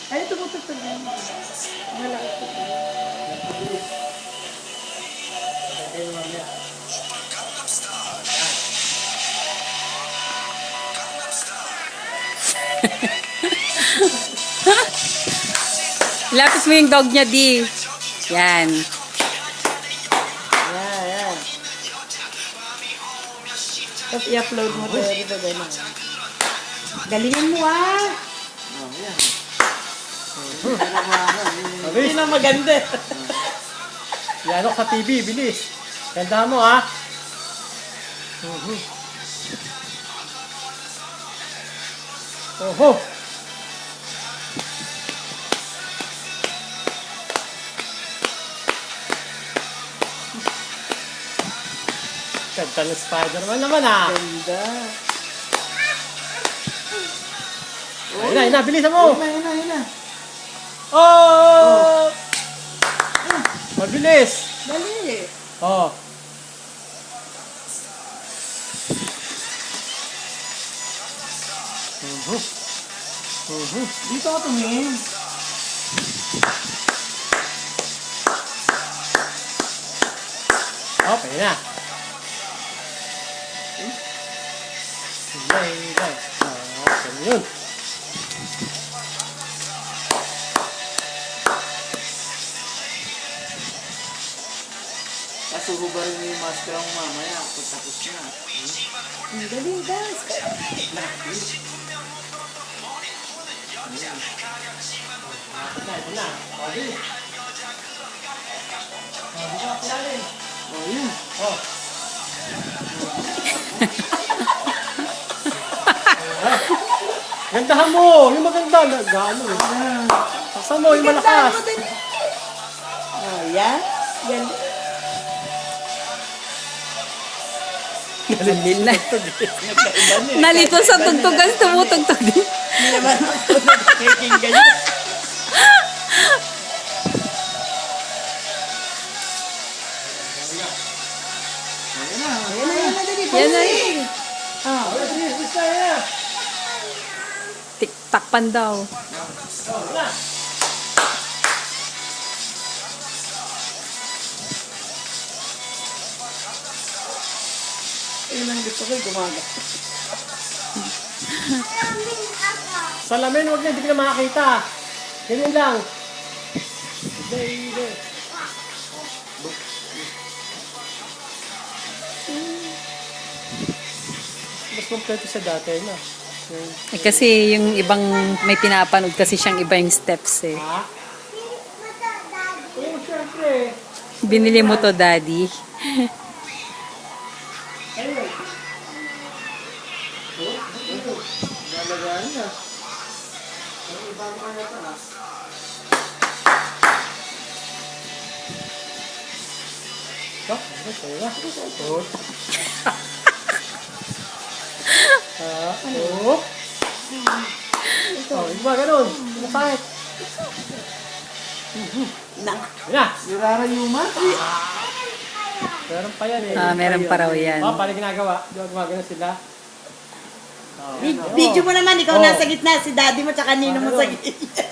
Ay, tumutugtog yan. Malaki po. Lapis mo yung dog niya, Di. Yan. Yan. Tapos i-upload mo to. Diba gano'n? Galingan mo Hindi na maganda. Yanok sa TV, bilis. Ganda mo ha. Oho. Ganda ng Spider-Man naman ha. Ganda. Ayun na, bilisan mo. Ayun na. Oh! Mabilis. Dali. Oh. Dito ako tumingin. Okay na. Ilay. Ganyan. Kasuhubarin mo yung maskara mo mamaya. Tapos na. Dali, guys. Ito na. Okay. Dito ka pilalim. Yun. Gandahan mo. Yung maganda. Gano. Saksan mo yung malakas. Yan. Yan. Galing na. Nalito sa tugtugan, tumutugtog din. Hindi naman ako nakikinggan yun. Yan na. Tiktakpan daw. Yun ang gusto ko gumaga. Salamin, huwag na. Hindi ka na makakita. Ganyan lang. Mas kompleto sa dati na. Kasi yung ibang may pinapanood kasi siyang iba yung steps eh. Ha? Oo, syempre. Binili mo to, Daddy. Ayun. Galagaan niya. Ang iba mo kaya ito na. Ano sa'yo na? Iba ganun. Masakit. Yan. Yurarayuma? Meron pa yan eh. Meron pa raw yan. Paano ginagawa? Di ba gumagano sila? Video mo naman, ikaw nasa gitna, si daddy mo tsaka nino mo sa gitna.